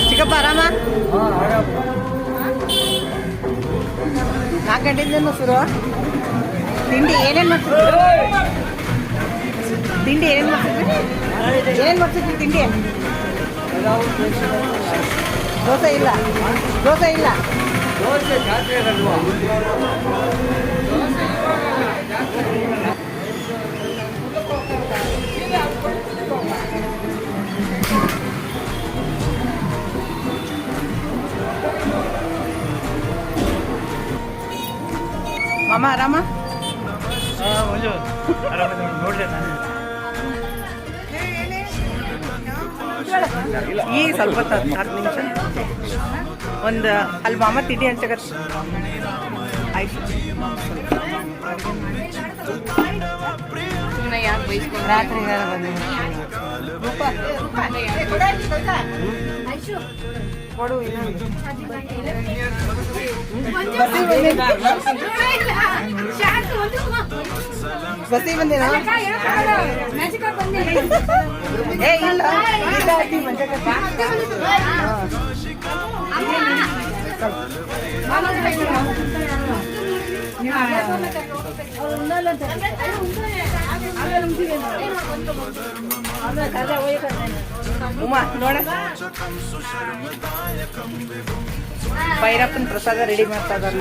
ಚಿಕ್ಕಪ್ಪ ಆರಾಮ? 4 ಗಂಟೆಯಿಂದ ಶುರು. ತಿಂಡಿ ಏನೇನು ಮಾಡ್ತಿದ್ರು? ಏನೇನು ಮಾಡ್ತಿದ್ವಿ ತಿಂಡಿ? ದೋಸೆ ಇಲ್ಲ. ಮಾಮ ಆರಾಮ? ಈಗ ಸ್ವಲ್ಪ 10 ನಿಮಿಷ ಒಂದು ಅಲ್ಲಿ ಮಾಮ ತಿಂಡಿ ಹಂಚಕ ಆಯ್ತು. ಯಾಕೆ ಬೈಸ್ಕೊಂಡು ರಾತ್ರಿ ಕೊಡು ಬಸ್ಸಿಗೆ ಬಂದೇನಾ? ಏ ಇಲ್ಲ ನೋಡ ಭೈರಪ್ಪನ ಪ್ರಸಾದ ರೆಡಿ ಮಾಡ್ತಾ ಇದ್ದಾರೆ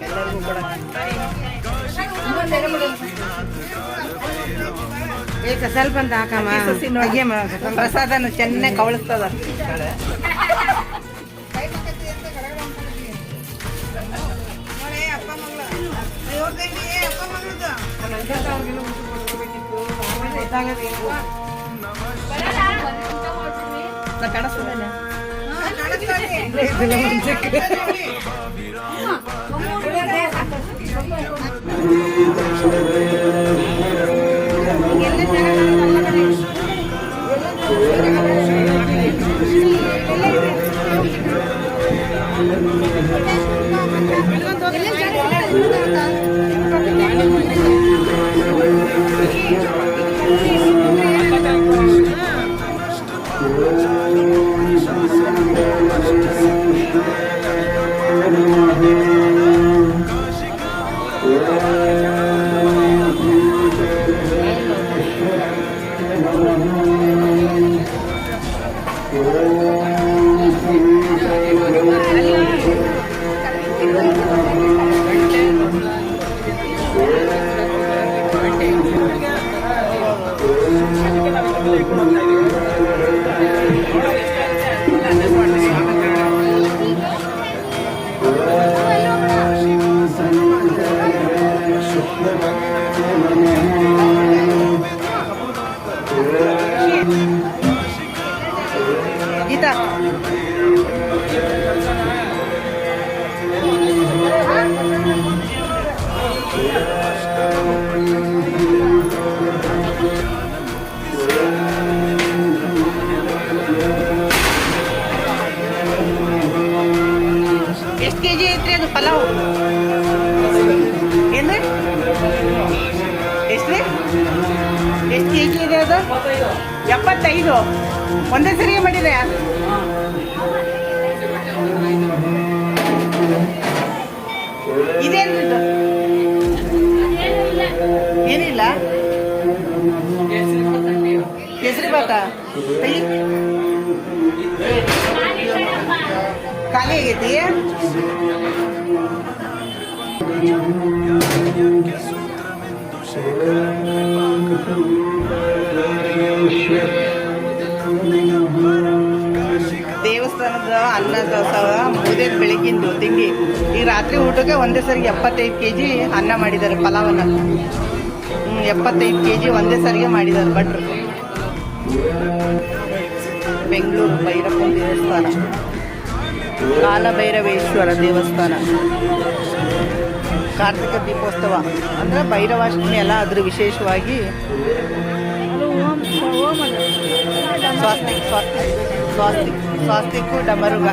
ಎಲ್ಲರಿಗೂ ಕೂಡ. ಸ್ವಲ್ಪ ಅಂತ ಹಾಕಮ್ಮ ಪ್ರಸಾದನ ಚೆನ್ನಾಗಿ ಕವಳಿಸ್ತದ. ಕಾಣಿಸ್ತದೇನೆ ಗೀತಾ ಎಷ್ಟು ಕೆಜಿ ಐತ್ರಿ ಅದು ಪಲಾವ್? ಏನ್ರಿ ಎಷ್ಟು ಕೆಜಿ ಇದೆ ಅದು? 75. ಒಂದೇ ಸರಿಗೆ ಮಾಡಿದೆ. ಇದೇನು ಏನಿಲ್ಲ ಕೇಸರಿ ಬಾತ ಖಾಲಿ ಆಗೈತಿ. ಅನ್ನ ದಾಸೋಹ ಮುಗಿದ ಬೆಳಗ್ಗಿಂದು ತಿಂಡಿ. ಈ ರಾತ್ರಿ ಊಟಕ್ಕೆ ಒಂದೇ ಸರಿಗೆ 75 kg ಅನ್ನ ಮಾಡಿದ್ದಾರೆ, ಪಲಾವನ್ನ 75 kg ಒಂದೇ ಸರಿಗೆ ಮಾಡಿದ್ದಾರೆ ಭಟ್ರು. ಬೆಂಗಳೂರು ಭೈರಪ್ಪನ ದೇವಸ್ಥಾನ, ಕಾಲಭೈರವೇಶ್ವರ ದೇವಸ್ಥಾನ. ಕಾರ್ತಿಕ ದೀಪೋತ್ಸವ ಅಂದರೆ ಭೈರವಾಷ್ಟಮಿ ಅಲ್ಲ, ಅದ್ರ ವಿಶೇಷವಾಗಿ ಸ್ವಾಸ್ತಿಕ್ಕು ಡಮರುಗ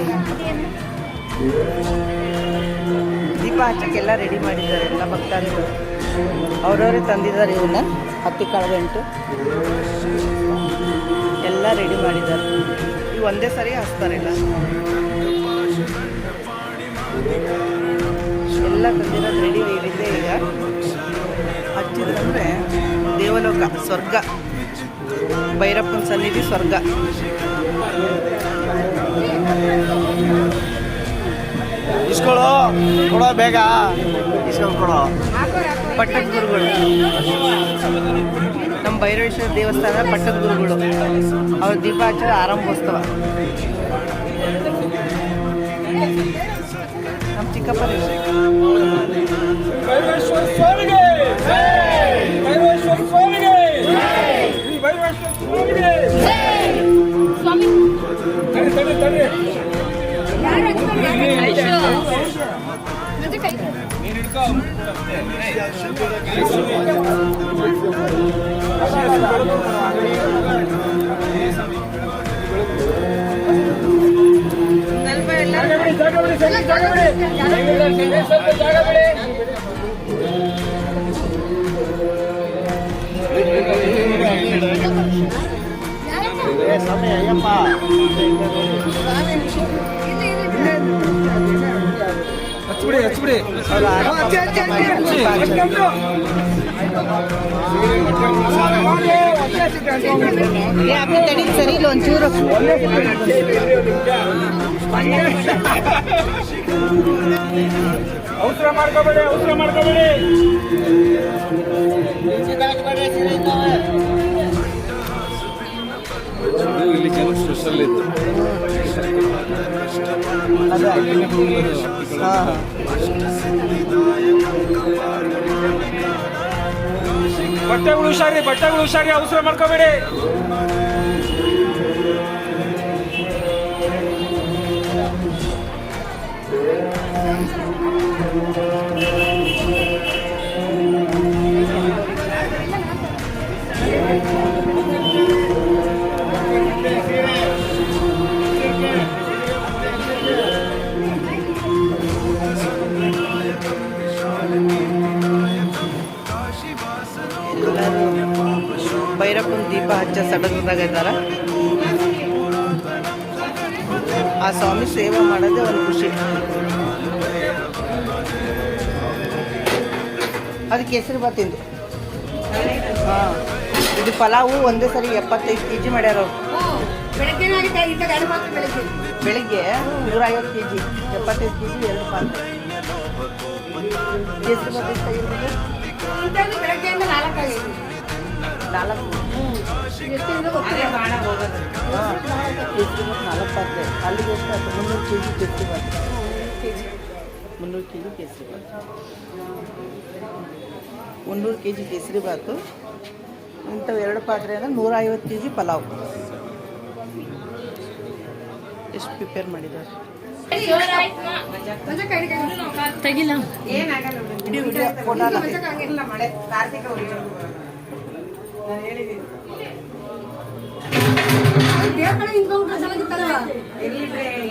ದೀಪ ಹಚ್ಚಕ್ಕೆಲ್ಲ ರೆಡಿ ಮಾಡಿದ್ದಾರೆ ಎಲ್ಲ ಭಕ್ತಾದಿಗಳು. ಅವರವರೇ ತಂದಿದ್ದಾರೆ ಇವನ್ನ, ಹತ್ತಿ ಕಾಳುಗಂಟು ಎಲ್ಲ ರೆಡಿ ಮಾಡಿದ್ದಾರೆ. ಇವು ಒಂದೇ ಸರಿ ಹಚ್ತಾರಿಲ್ಲ, ಎಲ್ಲ ತಂದಿರೋದು ರೆಡಿ ಇರಿದೆ. ಈಗ ಹಚ್ಚಿದ್ರಂದ್ರೆ ದೇವಲೋಕ, ಸ್ವರ್ಗ, ಭೈರಪ್ಪನ ಸನ್ನಿಧಿ ಸ್ವರ್ಗ. ಇಸ್ಕೊಳ್ಳೋ, ಕೊಡೋ ಬೇಗ, ಇಸ್ಕೊಂಡು ಕೊಡೋ. ಪಟ್ಟದ ಗುರುಗಳು, ನಮ್ಮ ಭೈರವೇಶ್ವರ ದೇವಸ್ಥಾನ ಪಟ್ಟದ ಗುರುಗಳು, ಅವ್ರ ದೀಪ ಹಚ್ಚದ ಆರಂಭೋತ್ಸವ. ನಮ್ಮ ಚಿಕ್ಕಪ್ಪ ಭೈರವೇಶ್ವರ ಸ್ವಾಮಿಗೆ ಭೈರವೇಶ್ವರ ಸ್ವಾಮಿಗೆ ಭೈರವೇಶ್ವರ ಸ್ವಾಮಿಗೆ ಸ್ವಾಮಿ. ತಡಿ ತಡಿ ತಡಿ, ನೀನು ಹಿಡ್ಕೋ. ಜಾಗ ಬಿಡಿ, ಜಾಗ ಬಿಡಿ, ಸ್ವಲ್ಪ ಜಾಗ ಬಿಡಿ. ಸಮಯ ಅಯ್ಯಪ್ಪ, ಹಚ್ಬಿಡಿ ಹಚ್ಬಿಡಿ. ತಡಿ ಸರಿ ಇಲ್ಲ ಒಂಚೂರು. ಅವಸರ ಮಾಡ್ಕೋಬೇಡಿ, ಅವಸರ ಮಾಡ್ಕೋಬೇಡಿ. ಇಲ್ಲಿ ಕೆಲವು ಸ್ಪೆಷಲ್ ಇತ್ತು. ಬಟ್ಟೆಗಳು ಹುಷಾರಿ, ಬಟ್ಟೆಗಳು ಹುಷಾರಿ, ಅವಸರ ಮಾಡ್ಕೋಬೇಡಿ. ಭೈರಪ್ಪನ ದೀಪ ಹಚ್ಚ ಸಡಗರದಾಗ ಇದ್ದಾರ. ಆ ಸ್ವಾಮಿ ಸೇವೆ ಮಾಡೋದೇ ಒಂದು ಖುಷಿ. ಅದು ಕೇಸರಿ ಬಾತಿಂದು. ಹಾಂ, ಇದು ಪಲಾವು ಒಂದೇ ಸರಿ 75 kg ಮಾಡ್ಯಾರ ಅವ್ರು. ಬೆಳಿಗ್ಗೆ 150 kg, 75 kg 2 ಪಾತ್ರೆ. ಕೇಸರಿ ಬಾತ್ ಎಷ್ಟಾಗಿರ್ಬೋದು? 4 ಕೇಸರಿ ಬಾತ್ 4 ಪಾತ್ರೆ. ಅಲ್ಲಿಗೆ ಎಷ್ಟು ಆಯ್ತು? 300 kg kesari bath. 300 kg kesari bath, 300 kg kesari bath. ಇಂಥವು 2 ಪಾತ್ರೆ ಅಂದರೆ 150 kg ಪಲಾವ್. ಎಷ್ಟು ಪ್ರಿಪೇರ್ ಮಾಡಿದ್ದಾರೆ. ತೆಗಿಲ್ಲ, ವಿಡಿಯೋ ಕೊಡಲ್ಲ. ಮಳೆ ಕಾರ್ತಿಕ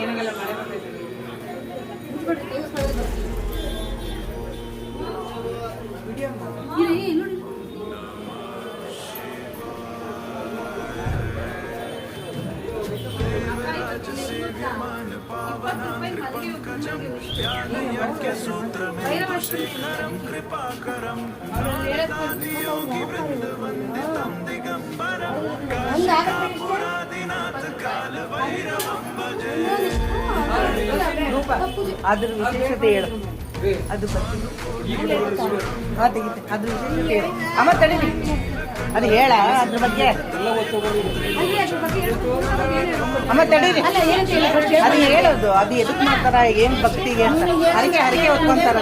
ಏನಾಗಲ್ಲ, ಮಳೆ ಅದ್ರ ವಿಶೇಷತೆ ಹೇಳು. ಅದು ತೆಗಿತೆ, ಅದ್ರ ವಿಶೇಷತೆ ಹೇಳು. ಅಮ್ಮ ತಡೀರಿ. ಅದು ಹೇಳ ಅದ್ರ ಬಗ್ಗೆ ಅಮ್ಮ ತಡೀರಿ. ಅದು ಹೇಳೋದು ಅದು ಎದಕ್ ಮಾಡ್ತಾರ ಏನ್ ಭಕ್ತಿಗೆ ಅಂತ ಹರಕೆ ಹರಕೆ ಹೊತ್ಕೊಂತಾರ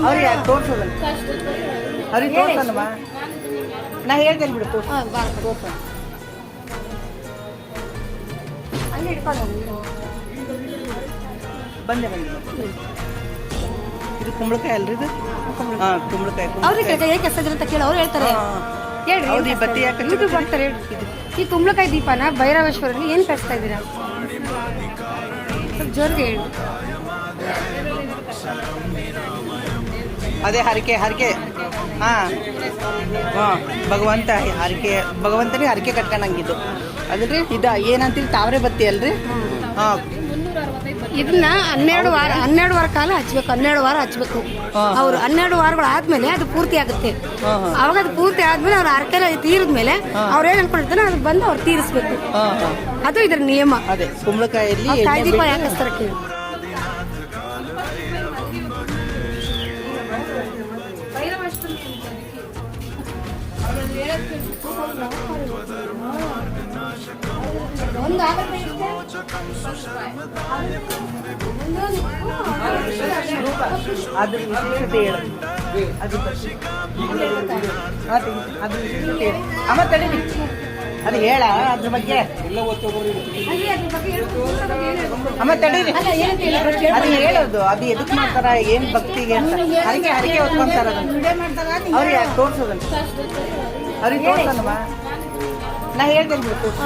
ಅವ್ರಿಗೆ ತೋರ್ಸೋದನ್ನ ಅವ್ರಿಗೆ ತೋರ್ಸಲ್ಲಮ್ಮ. ನಾ ಹೇಳ್ತೇನೆ ಬಿಡು ತೋರ್ಸ. ಬಂದೆ ಇದು ಕುಂಬಳಕಾಯಿ ಅಲ್ರಿ ಇದು? ಹಾ ಕುಂಬಳಕಾಯಿ. ಅವ್ರಿಗೆ ಯಾಕೆ ಹೆಸರು ಅಂತ ಕೇಳಿ ಅವ್ರು ಹೇಳ್ತಾರೆ. ಹೇಳ್ರಿ ಹೌದು ಈ ಬತ್ತಿ ಯಾಕೆ ಯೂಟ್ಯೂಬ್ ಮಾಡ್ತಾರೆ ಹೇಳಿ. ಈ ಕುಂಬಳಕಾಯಿ ದೀಪನ ಭೈರವೇಶ್ವರಲ್ಲಿ ಏನ್ ಕಳಿಸ್ತಾ ಇದ್ದೀರಾ? ಸ್ವಲ್ಪ ಜೋರ್ಗೆ ಹೇಳಿ. ಅದೇ ಹರಕೆ ಹರಕೆ ಹಾ ಹಾ ಭಗವಂತ ಹರಕೆ ಭಗವಂತನಿಗೆ ಹರಕೆ ಕಟ್ಕೊಂಡಂಗಿದ್ದು ಅದಲ್ರಿ. ಇದ ಏನಂತೀರಿ ತಾವ್ರೆ ಬತ್ತಿ ಅಲ್ರಿ? ಹಾ ಇದನ್ನ 12 ವಾರ ಕಾಲ ಹಚ್ಬೇಕು. 12 ವಾರ ಹಚ್ಬೇಕು. ಅವ್ರು 12 ವಾರಗಳು ಆದ್ಮೇಲೆ ಅದು ಪೂರ್ತಿ ಆಗುತ್ತೆ. ಅವಾಗ ಅದು ಪೂರ್ತಿ ಆದ್ಮೇಲೆ ಅವ್ರ ಹರಕೆ ತೀರಿದ್ಮೇಲೆ ಅವ್ರು ಏನ್ ಅನ್ಕೊಂಡಿರ್ತಾರೋ ಅದು ಬಂದು ಅವ್ರು ತೀರಿಸ್ಬೇಕು. ಅದು ಇದ್ರ ನಿಯಮ. ಅದೇ ಕುಂಬಳಕಾಯಲ್ಲಿ ಕಾಯಿ ದೀಪ ಯಾಕೆ ಹಚ್ತಾರ ಕೇಳಿ. ಅದ್ರ ವಿಶೇಷತೆ ಹೇಳು. ಅದ್ರ ವಿಶೇಷತೆ ಹೇಳು. ಅಮ್ಮ ತಡೀರಿ. ಅದು ಹೇಳ ಅದ್ರ ಬಗ್ಗೆ ಅಮ್ಮ ತಡೀರಿ. ಅದು ಹೇಳೋದು ಅದು ಎದಕ್ ಮಾಡ್ತಾರ ಏನ್ ಭಕ್ತಿಗೆ ಅಂತ ಹರಕೆ ಹರಕೆ ಹೊತ್ಕೊಂತಾರ ಅವ್ರಿಗೆ ತೋರ್ಸೋದನ್ನ ಅವ್ರಿಗೆ ತೋರ್ಸಲ್ಲಮ್ಮ. ನಾ ಹೇಳ್ತೇನೆ ಬಿಡು ತೋರ್ಸ.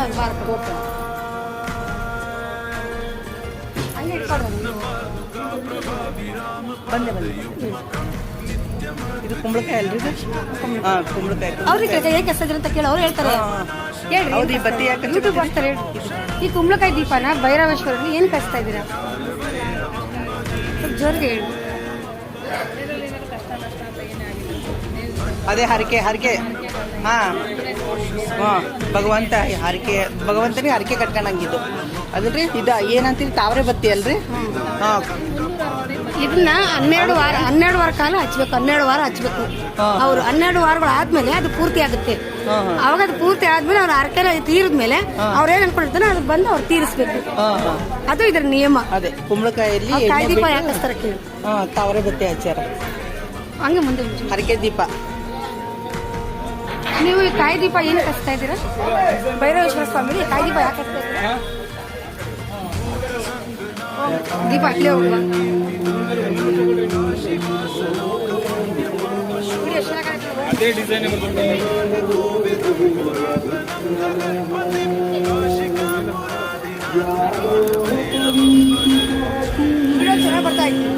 ಬಂದೆ ಇದು ಕುಂಬಳಕಾಯಿ ಅಲ್ರಿ ಇದು? ಹಾ ಕುಂಬಳಕಾಯಿ. ಅವ್ರಿಗೆ ಯಾಕೆ ಹೆಸರು ಅಂತ ಕೇಳಿ ಅವ್ರು ಹೇಳ್ತಾರೆ. ಹೇಳ್ರಿ ಹೌದು ಈ ಬತ್ತಿ ಯಾಕೆ ಯೂಟ್ಯೂಬ್ ಮಾಡ್ತಾರೆ ಹೇಳಿ. ಈ ಕುಂಬಳಕಾಯಿ ದೀಪನ ಭೈರವೇಶ್ವರಲ್ಲಿ ಏನ್ ಕಳಿಸ್ತಾ ಇದ್ದೀರಾ? ಸ್ವಲ್ಪ ಜೋರ್ಗೆ ಹೇಳಿ. ಅದೇ ಹರಕೆ ಹರಕೆ ಹಾ ಹಾ ಭಗವಂತ ಹರಕೆ ಭಗವಂತನಿಗೆ ಹರಕೆ ಕಟ್ಕೊಂಡಂಗಿದ್ದು ಅದಲ್ರಿ. ಇದ ಏನಂತೀರಿ ತಾವ್ರೆ ಬತ್ತಿ ಅಲ್ರಿ? ಹಾ ಇದನ್ನ 12 ವಾರ ಕಾಲ ಹಚ್ಬೇಕು. 12 ವಾರ ಹಚ್ಬೇಕು. ಅವ್ರು 12 ವಾರಗಳು ಆದ್ಮೇಲೆ ಅದು ಪೂರ್ತಿ ಆಗುತ್ತೆ. ಅವಾಗ ಅದು ಪೂರ್ತಿ ಆದ್ಮೇಲೆ ಅವ್ರ ಹರಕೆ ತೀರಿದ್ಮೇಲೆ ಅವ್ರ ಏನ್ ಅನ್ಕೊಂಡಿರ್ತಾರೋ ಅದು ಬಂದು ಅವ್ರು ತೀರಿಸ್ಬೇಕು. ಅದು ಇದ್ರ ನಿಯಮ. ಅದೇ ಕುಂಬಳಕಾಯಲ್ಲಿ ಕಾಯಿ ದೀಪ ಯಾಕೆ ಹಚ್ತಾರ ಕೇಳಿ. ತಾವ್ರೆ ಬತ್ತಿ ಹಚ್ಚಾರ ಹಂಗೆ ಮುಂದೆ ಹರಕೆ ದೀಪ. ನೀವು ಈ ಕಾಯಿ ದೀಪ ಏನು ಹಚ್ತಾ ಇದ್ದೀರಾ? ಭೈರವೇಶ್ವರ ಸ್ವಾಮಿ ಕಾಯಿ ದೀಪ ಯಾಕೆ ಹಚ್ತಾ ಇದ್ದೀರಾ? ದೀಪ ಅಲ್ಲೇ ಹೋಗುವ. ಅದೇ ಡಿಸೈನ್ ಚೆನ್ನಾಗಿ ಬರ್ತಾ ಇತ್ತು.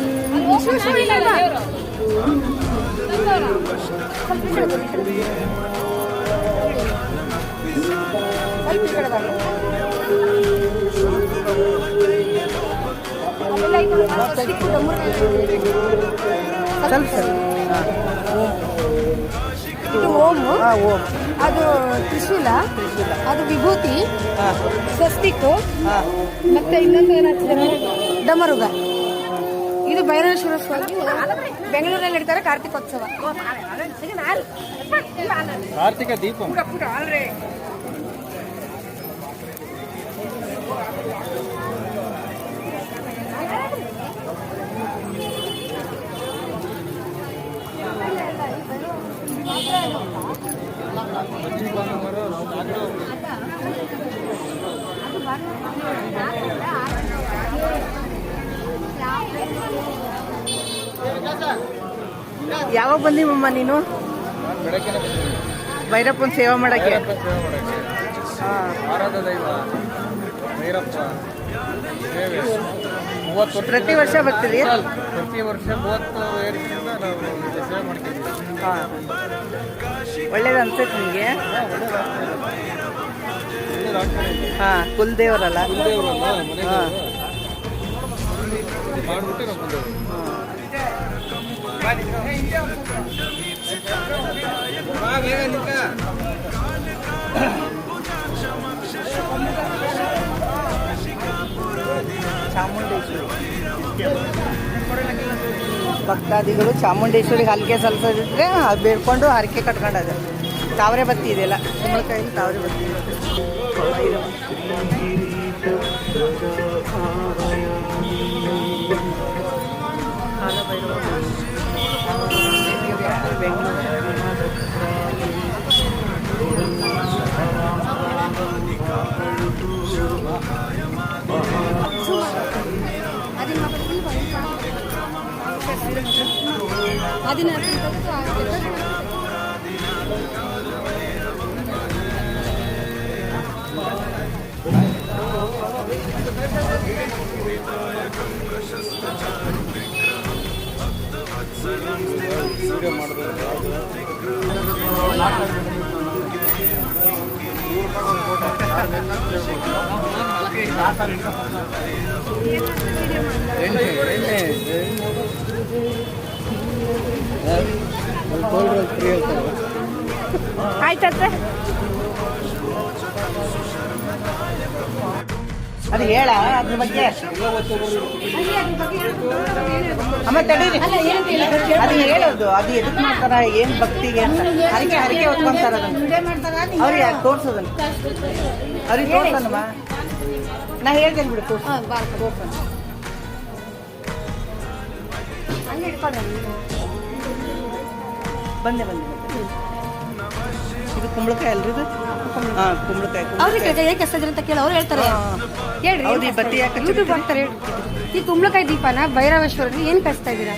ಇದು ಓಮ್, ಅದು ತ್ರಿಶೂಲ, ಅದು ವಿಭೂತಿ, ಸ್ವಸ್ತಿಕ್, ಮತ್ತೆ ಇನ್ನೊಂದು ಏನಾಗ್ತದೆ ಡಮರುಗ. ಇದು ಭೈರವೇಶ್ವರ ಸ್ವಾಮಿ ಬೆಂಗಳೂರಲ್ಲಿ ನಡೀತಾರೆ ಕಾರ್ತಿಕೋತ್ಸವ. ಕಾರ್ತಿಕ ದೀಪ. ಯಾವಾಗ ಬಂದಿವಮ್ಮ ನೀನು? ಭೈರಪ್ಪನ ಸೇವೆ ಮಾಡಕ್ಕೆ. ಆರಾಧ ದೈವ ಭೈರಪ್ಪ ಸೇವೆ 30 ವರ್ಷ ಪ್ರತಿ ವರ್ಷ ಬರ್ತೀರಿ? ಪ್ರತಿ ವರ್ಷ 30 ವರ್ಷದಿಂದ ನಾವು ಇಲ್ಲಿ ಸೇವೆ ಮಾಡ್ತಿದ್ದೀವಿ. ಒಳ್ಳೇದು ಅನ್ಸುತ್ತೆ ನಿಮಗೆ? ಹಾ ಕುಲದೇವರಲ್ಲ ಮಾಡ್ಬಿಟ್ಟು ನಾವು ಬಂದೇವೆ. ಚಾಮುಂಡೇಶ್ವರಿ ಭಕ್ತಾದಿಗಳು ಚಾಮುಂಡೇಶ್ವರಿಗೆ ಹಲ್ಕೆ ಸಲ್ಸೋದಿದ್ರೆ ಬೇಡ್ಕೊಂಡು ಹರಕೆ ಕಟ್ಕೊಂಡದ ತಾವರೆ ಬತ್ತಿ ಇದೆಯಲ್ಲ, ಕುಂಬಳಕಾಯಲ್ಲಿ ತಾವರೆ ಬತ್ತಿ ಭೈರವ. ಕಾಲಭೈರವ ಆಯ್ತಂತೆ. ಅದು ಹೇಳ ಅದ್ರ ಬಗ್ಗೆ ಆಮೇಲೆ ತಡೀರಿ. ಅದು ಹೇಳೋದು ಅದು ಎದಕ್ ಮಾಡ್ತಾರ, ಏನ್ ಭಕ್ತಿಗೆ ಅಂತ ಹರಕೆ ಹರಕೆ ಹೊತ್ಕೊಂತಾರ ಅದನ್ನ. ಅವ್ರಿಗೆ ತೋರ್ಸೋದನ್ನ ಅವ್ರಿಗೆ ತೋರ್ಸೋಣಮ್ಮ. ನಾ ಹೇಳ್ತೇನೆ ಬಿಡು, ತೋರ್ಸೋಣ. ಬಂದೆ ಇದು ಕುಂಬಳಕಾಯಿ ಅಲ್ರಿ ಇದು? ಹಾಂ, ಕುಂಬಳಕಾಯಿ. ಅವ್ರಿಗೆ ಯಾಕೆ ಹಚ್ಚಿದ್ರಿ ಅಂತ ಕೇಳಿ ಅವ್ರು ಹೇಳ್ತಾರೆ. ಹೇಳ್ರಿ, ಹೌದು, ಈ ಬತ್ತಿ ಯಾಕೆ ಯೂಟ್ಯೂಬ್ ಅಂತಾರೆ. ಈ ಕುಂಬಳಕಾಯಿ ದೀಪನ ಭೈರವೇಶ್ವರರಿಗೆ ಏನು ಕಳಿಸ್ತಾ ಇದ್ದೀರಾ?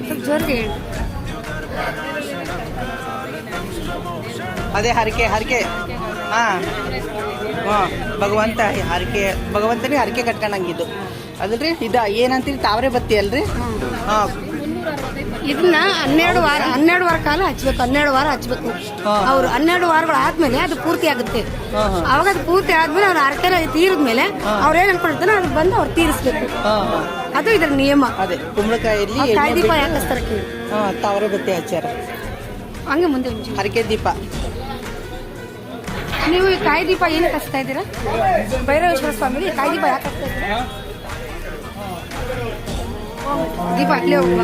ಸ್ವಲ್ಪ ಜೋರಿಗೆ ಹೇಳಿ. ಅದೇ ಹರಕೆ ಹಾಂ ಭಗವಂತ ಭಗವಂತನಿಗೆ ಹರಕೆ ಕಟ್ಕೊಂಡಂಗಿದ್ದು ಅದಲ್ರಿ. ಇದು ಏನಂತೀರಿ, ತಾವರೆ ಬತ್ತಿ ಅಲ್ರಿ? ಹಾಂ, ಇದನ್ನ 12 ವಾರ ಕಾಲ ಹಚ್ಬೇಕು. 12 ವಾರ ಹಚ್ಬೇಕು. ಅವ್ರು 12 ವಾರಗಳು ಆದ್ಮೇಲೆ ಅದು ಪೂರ್ತಿ ಆಗುತ್ತೆ. ಅವಾಗ ಅದು ಪೂರ್ತಿ ಆದ್ಮೇಲೆ ಅವ್ರ ಹರಕೆ ತೀರಿದ್ಮೇಲೆ ಅವ್ರು ಏನ್ ಅನ್ಕೊಂಡಿರ್ತಾರೋ ಅದು ಬಂದು ಅವ್ರು ತೀರಿಸ್ಬೇಕು. ಅದು ಇದ್ರ ನಿಯಮ. ಅದೇ ಕುಂಬಳಕಾಯಲ್ಲಿ ಕಾಯಿ ದೀಪ ಯಾಕೆ ಹಚ್ತಾರೆ ಕೇಳಿ. ತಾವರೆ ಬತ್ತಿ ಹಚ್ಚಾರ, ಹಂಗೆ ಮುಂದೆ ಹರಕೆ ದೀಪ. ನೀವು ಈ ಕಾಯಿ ದೀಪ ಏನಕ್ಕೆ ಹಚ್ತಾ ಇದ್ದೀರಾ? ಭೈರವೇಶ್ವರ ಸ್ವಾಮಿಗೆ ಕಾಯಿ ದೀಪ ಯಾಕೆ ಹಚ್ತಾ ಇದ್ದೀರಾ? ದೀಪ ಅಲ್ಲೇ ಹೋಗುವ.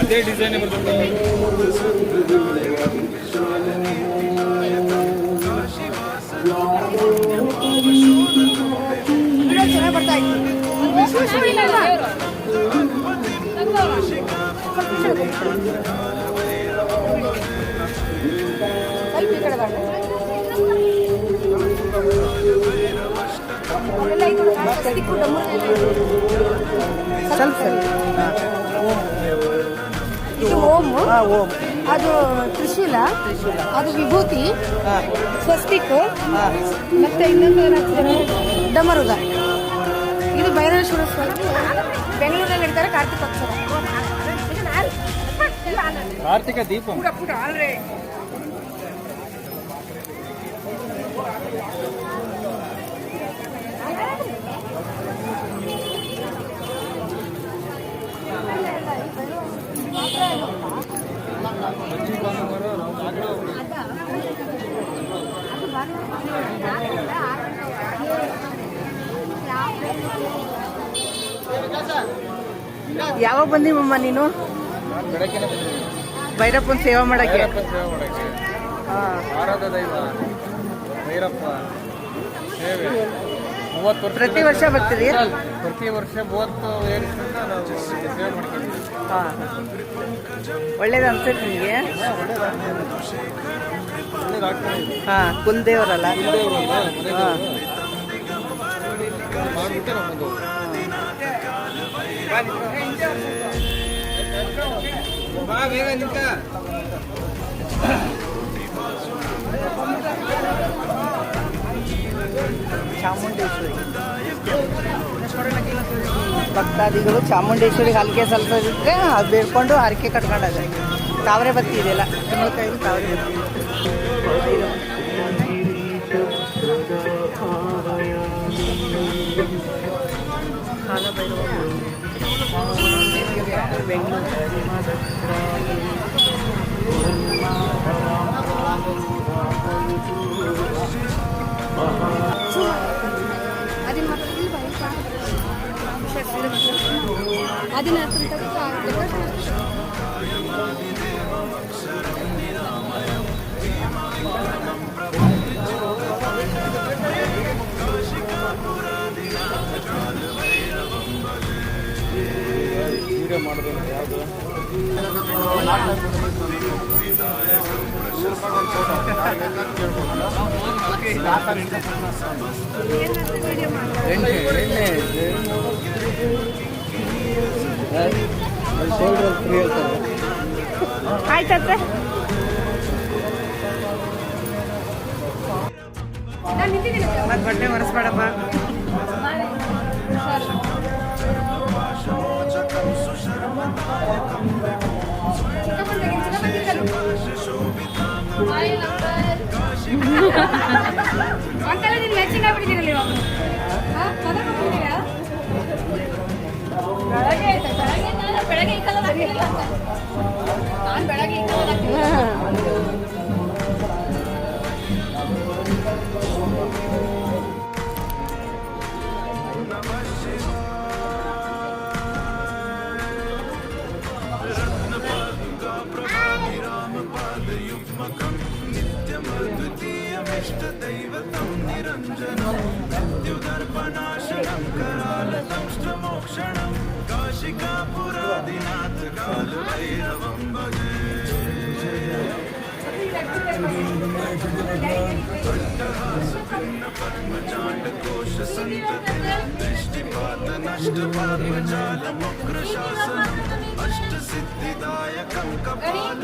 ಅದೇ ಡಿಸೈನ್ ಚೆನ್ನಾಗಿ ಬರ್ತಾ ಸ್ವಲ್ಪ ಇದು ಓಂ, ಓಂ. ಅದು ತ್ರಿಶೂಲ, ಅದು ವಿಭೂತಿ, ಸ್ವಸ್ತಿಕ್, ಮತ್ತೆ ಇನ್ನೊಂದು ಡಮರುಗ. ಇದು ಭೈರವೇಶ್ವರ ಸ್ವಾಮಿ ಬೆಂಗಳೂರಲ್ಲಿ ಇರ್ತಾರೆ. ಕಾರ್ತಿಕ ದೀಪ. ಯಾವಾಗ ಬಂದಿವಮ್ಮ ನೀನು? ಭೈರಪ್ಪನ ಸೇವೆ ಮಾಡಕ್ಕೆ. ಆರಾಧ ದೈವ ಭೈರಪ್ಪ ಸೇವೆ 30 ವರ್ಷ. ಪ್ರತಿ ವರ್ಷ ಬರ್ತೀರಿ? ಪ್ರತಿ ವರ್ಷ 30 ವರ್ಷದಿಂದ ನಾವು ಸೇವೆ ಮಾಡ್ಕೊಂಡಿದ್ದೀವಿ. ಹಾಂ, ಒಳ್ಳೇದು ಅನ್ಸುತ್ತೆ ನಿಮಗೆ? ಹಾಂ, ಕುಲದೇವರಲ್ಲ? ಹಾಂ, ಮಾಡ್ಬಿಟ್ಟೆ ನಮ್ಮದು. ಬೇಗ ನಿಂತ ಚಾಮುಂಡೇಶ್ವರಿ ಭಕ್ತಾದಿಗಳು ಚಾಮುಂಡೇಶ್ವರಿಗೆ ಹಲ್ಕೆ ಸಲ್ಲಿಸೋದಿದ್ರೆ ಅದು ಬೇಡ್ಕೊಂಡು ಹರಕೆ ಕಟ್ಕೊಂಡಾಗ ತಾವರೆ ಬತ್ತಿ ಇದೆಯಲ್ಲ, ಕುಂಬಳಕಾಯಲ್ಲಿ ತಾವರೆ ಬತ್ತಿ. ಕಾಲಭೈರವ ಅದನ್ನ ಆಯ್ತತ್ತೆ ಮತ್ತೆ ಬಟ್ಟೆ ಒರೆಸ್ಬೇಡಪ್ಪ. ಅಂಕಲ್ ನೀನು ಮ್ಯಾಚಿಂಗ್ ಆಗ್ಬಿಟ್ಟಿದ್ದೀರಲ್ಲ ಇವಾಗ ಬೆಳಗ್ಗೆ ಈ ಕಲರ್ ಹಾಕಿಲ್ಲ ನಾನು ಬೆಳಗ್ಗೆ ಈ ಕಲರ್ ಹಾಕಿಲ್ಲ दृष्टिपात नष्ट पार्वजाल मुक्र शासन अष्ट सिद्धिदायकं कपाल